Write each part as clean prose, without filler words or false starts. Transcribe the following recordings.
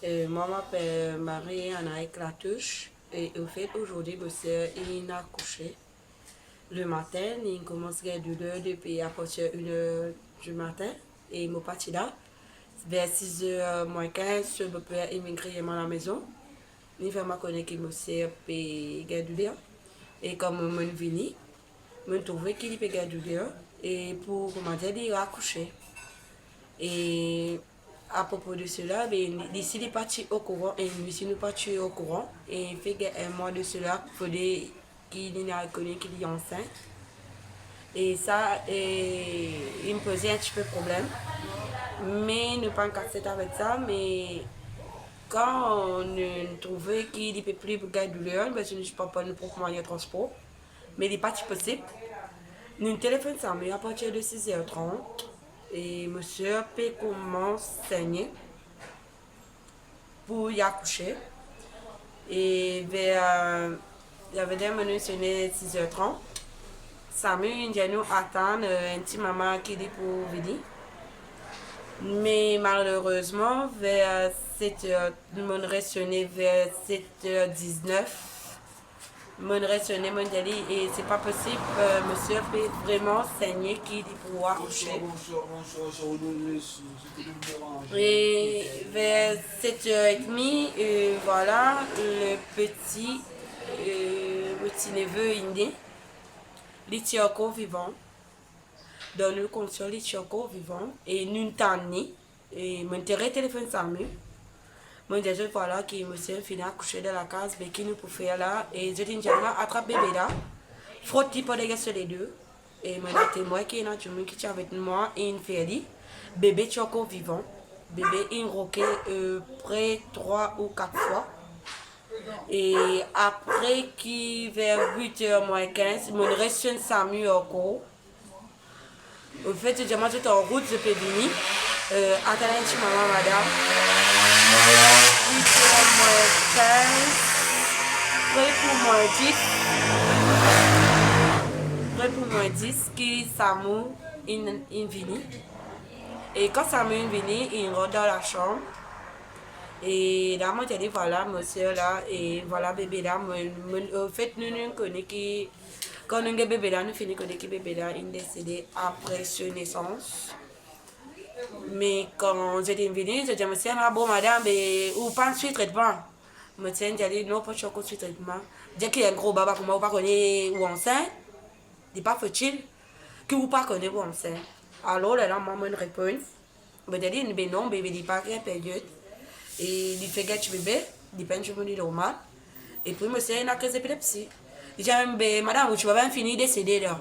Moi, je m'appelle Marie-Anaïk Latouche. Et au fait, aujourd'hui, monsieur, il a couché le matin. Il commence à 2 heures depuis à partir de 1 heure du matin. Et il est parti là. Vers 6 heures moins 15, je peux immigrer à la maison. Il fait ma connaître que monsieur peut garder. Et comme je suis venu, je trouve qu'il peut garder. Et pour comment dire, il a couché. Et à propos de cela, d'ici il est parti au courant et lui si nous partis au courant et il fait un mois de cela qu'il a reconnu qu'il est enceinte. Et ça, il me posait un petit peu de problème. Mais ne pas en casser avec ça, mais quand on trouvait qu'il ne peut plus garder douleur, parce que je ne peux pas nous propre moyen de transport, mais il n'est pas possible. Nous téléphone ça, mais à partir de 6h30, et monsieur peut commencer à saigner pour y accoucher. Et vers, il y avait des menus sonné 6h30. Samuel, il nous attend un petit maman qui dit pour venir. Mais malheureusement, vers 7h, mon sonné vers 7h19. Mon sonné, mon dit, et c'est pas possible, monsieur peut vraiment saigner qui dit pour accoucher. Et vers 7h30, voilà, le petit neveu est né. Il est encore vivant. Dans le condition, il est encore vivant. Et nous sommes et mon téléphone Samuel. Mon déjà voilà qui monsieur fini à coucher dans la case, mais qui nous peut faire là. Et je dis attrape bébé là. Frotte pour les sur les deux. Et mon témoin qui est là, qui est avec moi, et il fait dit, bébé est encore vivant. Bébé est roqué près 3 ou 4 fois. Et après qui vers 8h moins 15, mon reste Samuel encore. Au fait, je demande en route, je peux venir. Attendez, je maman, madame. 8h moins 15. Près pour moins 10. Près pour moins 10, qui Samuel est venu. Et quand Samuel est venu, il rentre dans la chambre. Et là, moi, j'ai dit, voilà, monsieur là, et voilà, bébé là. Au fait, nous connaissons qui. Quand nous avons bébé là, nous finissons de connaître que bébé là est décédé après sa naissance. Mais quand j'étais venue, je disais, monsieur, bon, madame, ou pas de traitement. Monsieur, j'ai dit, non, pas de traitement. Dès qu'il y a un gros baba, comment vous ne connaissez pas où enceinte, il n'est pas facile que vous ne connaissez pas où enceinte. Alors, là, maman me répond, je dis, non, bébé n'est pas qu'un période. Et il fait gâcher bébé, il peint sur le normal. Et puis, monsieur, il a une crise d'épilepsie. Il dit, madame, tu vas bien finir de décéder là.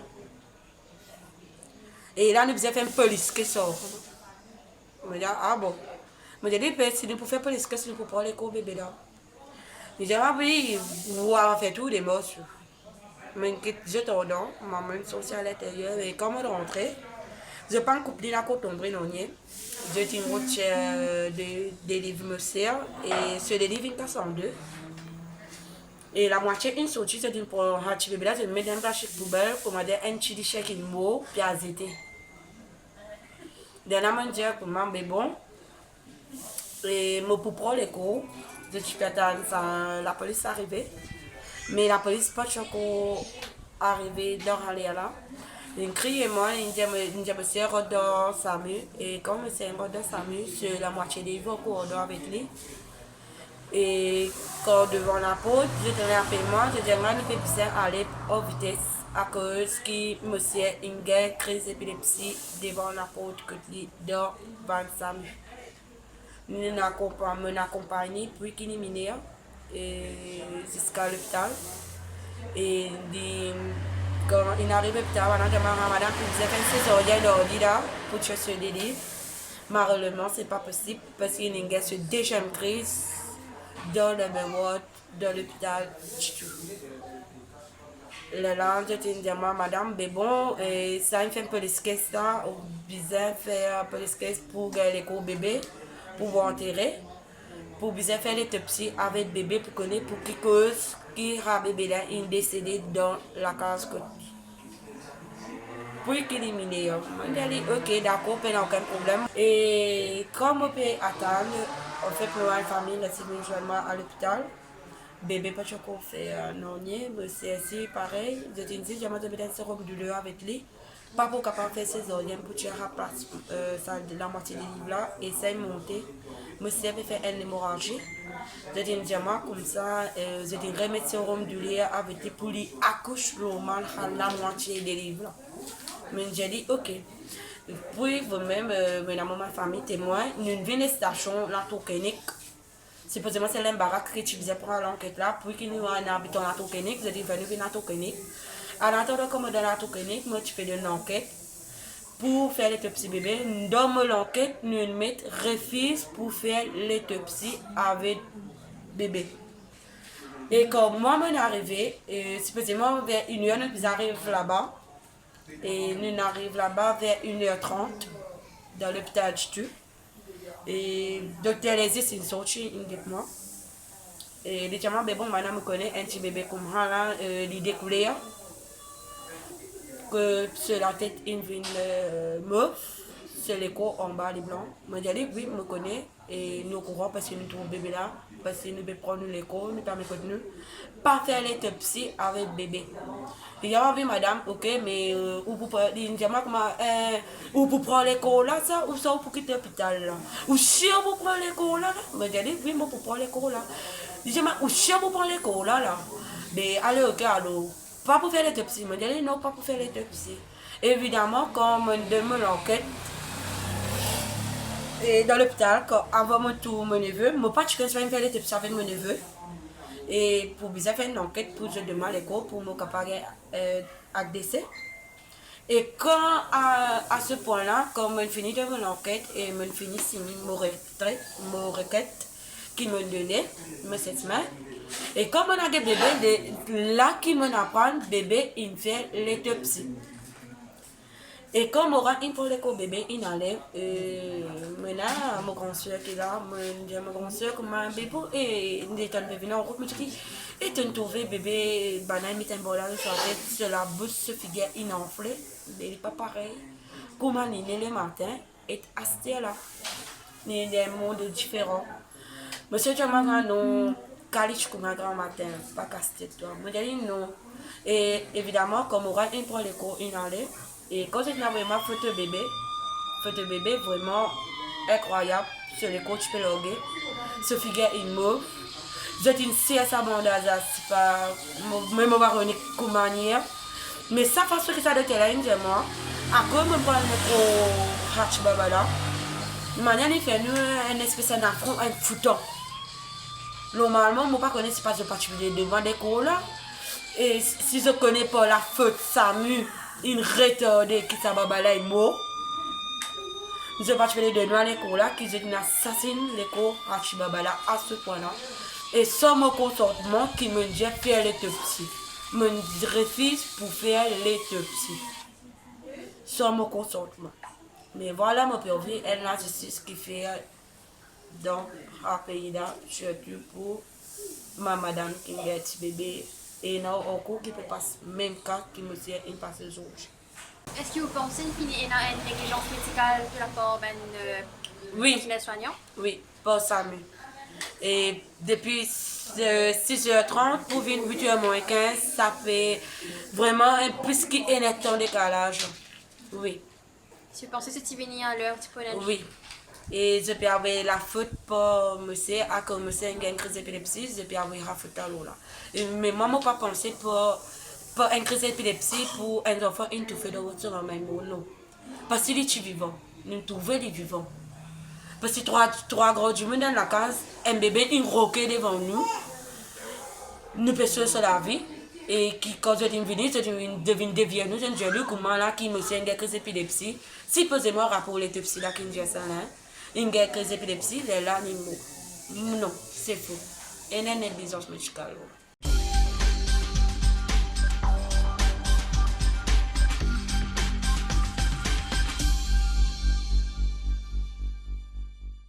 Et là, nous faisons faire une police qui sort. Je me dis, ah bon. Je me dis, si nous pouvons faire police, qu'est-ce que nous pouvons parler avec le bébé là? Je dis, ah oui, vous avez fait tout des morts. Je t'ordonne, maman est à l'intérieur. Et quand je rentre, je prends un couple de la côte ombre non. Je tiens une route des livres me sert et ce des livres il casse en deux. Et la moitié une sortie c'est pour un petit bébé là je mets dans un cachet poubelle pour me dire un petit chèque il mot puis à zéter. Dernièrement je dis pour moi mais bon et me pour prendre les cours je suis attendre la police arrivée mais la police pas encore arrivée dans aller là. Il crie et moi, il dit monsieur Rodon Samu. Et quand monsieur Rodon Samu, c'est la moitié des jours qu'on dort avec lui. Et quand devant la porte, je tenais à moi, je disais, moi, je peux aller en vitesse à cause que monsieur a une crise d'épilepsie devant la porte que lui dort devant Samu. Nous m'accompagnons puis qu'il est mineur jusqu'à l'hôpital. Et quand il arrive à l'hôpital, madame qui disait que c'est ordinaire d'ordi là pour chercher des livres. Malheureusement, c'est pas possible parce qu'il y a une deuxième crise dans le ward, dans l'hôpital. Là, je te dis, madame, mais bon, ça me fait un peu de stress là, ou bien faire un peu de stress pour les cours bébé, pour vous enterrer, pour bien faire l'autopsie avec bébé pour connaître pour qui cause qui a bébé là est décédé dans la case côte. Pour éliminer, on a dit ok d'accord, pas aucun problème. Et comme on peut attendre, En fait, pour la famille, là, c'est moi à l'hôpital. Bébé, pas qu'on fait non, mais c'est assez pareil. Je te dis, j'ai demandé un sérum douleur avec lui. Pas pour capable faire césarienne pour tirer à place la moitié des livres là et ça est monté. Je sais faire une hémorragie. Je te dis, moi, comme ça, je te remettre sérum douleur avec lui pour lui accoucher normal à la moitié des livres là. Mais j'ai dit, ok. Puis, vous-même, ma famille témoin, nous venons à la station, la tour clinique. Supposément, c'est l'embarras que tu faisais pour l'enquête là. Puis, qu'il nous a un habitant à la tour clinique, je dis, venez à la tour clinique. À l'intérieur, comme dans la tour clinique, moi, tu fais une enquête pour faire l'autopsie bébé. Dans l'enquête, nous mettons refuse pour faire l'autopsie avec bébé. Et quand moi, je suis arrivé, supposément, vers 1h, nous arrivons là-bas. Et nous arrivons là-bas vers 1h30 dans l'hôpital de Stu. Et le docteur Lézy, c'est une sortie immédiatement. Et les gens, bon, madame me connaît un petit bébé comme ça, là, l'idée coulée, que sur la tête, il vient mauve, c'est l'écho en bas, les blancs. Je dis, oui, me connaît. Et nous courons parce que nous trouvons bébé là, parce que nous pouvons prendre l'écho, nous permet de nous pas faire l'autopsie avec bébé. Et j'ai envie, madame, ok, mais où pour prendre l'écho là, ça, ou ça, pour quitter l'hôpital là. Ou si vous prendre l'écho là, je dis, oui, moi pour prendre l'écho là. Je dis, ou si vous prendre l'écho là. Mais allez, ok, alors, pas pour faire l'autopsie. Je dis, non, pas pour faire l'autopsie. Évidemment, comme on demande l'enquête, et dans l'hôpital, avant mon tour, mon neveu, mon père, je vais faire l'autopsie avec mon neveu. Et pour bien faire une enquête, pour je demande l'écho, pour me caparer à décès. Et quand, à ce point-là, quand je finis de mon enquête et je finis de signer mon requête qui me donnait, cette semaine, et quand on a des bébés, là qui me apprend, bébé, il fait l'autopsie. Et quand on aura une fois le bébé, il allait, maintenant, mon grand soeur qui est là, mon grand soeur comme un bébé, et il est venu en route, je me dis, et tu as trouvé bébé, banane, il est un bol sur la bouche, se figure inenflée, il n'est pas pareil. Comment il est le matin, est asté là. Il y a des mondes différents. Monsieur Djamaga, non, caliche comme un grand matin, pas casse-tête, toi. Je dis non. Et évidemment, comme on aura une fois le cours, il allait. Et quand j'ai vraiment photo bébé vraiment incroyable, sur les coachs pélogués, ce figure une mauve. J'ai une CSA bandaza, c'est pas même maronique comme manière. Mais ça façon que ça de tel moi, à quoi me prendre le hatch babala, de manière il fait nous un espèce d'affront, un fouton. Normalement, moi pas connais c'est pas je particulier devant des cours là. Et si je connais pas la faute Samu, une retardée qui s'ababala est mort. Je vais faire de noix les cours là, qui est une assassine les cours à Chibabala à ce point là. Et sans mon consentement, qui me dit faire l'autopsie. Me refuse pour faire l'autopsie. Sans mon consentement. Mais voilà mon pervers, elle a justice qui fait dans le pays là, surtout pour ma madame qui est un petit bébé. Et non, au cours qui peut passer même cas qui me sert une passe aujourd'hui. Est-ce que vous pensez qu'il y a une négligence médicale de la part d'un personnel soignant? Oui, pour Samu. Et depuis 6h30 pour venir 8h moins 15, ça fait vraiment un plus qu'un temps de décalage. Oui. Si vous pensez que c'est venu à l'heure, tu peux aller. Oui. Et je peux avoir la faute pour monsieur, à cause monsieur a une crise d'épilepsie, je peux avoir la faute à l'eau là. Mais moi, je n'ai pas pensé pour une crise d'épilepsie pour un enfant étouffé de retour en même temps. Non. Parce qu'il est vivant. Nous trouvons les vivants. Parce que trois gros du monde dans la case, un bébé, une roquette devant nous. Nous pouvons sur la vie. Et qui, quand je dis venir, je devine devient nous, je dis comment là, qui me sait une crise d'épilepsie. Si posez-moi rapport l'autopsie là, qui me dit ça là, une crise d'épilepsie, là, non, c'est faux. Et une négligence médicale.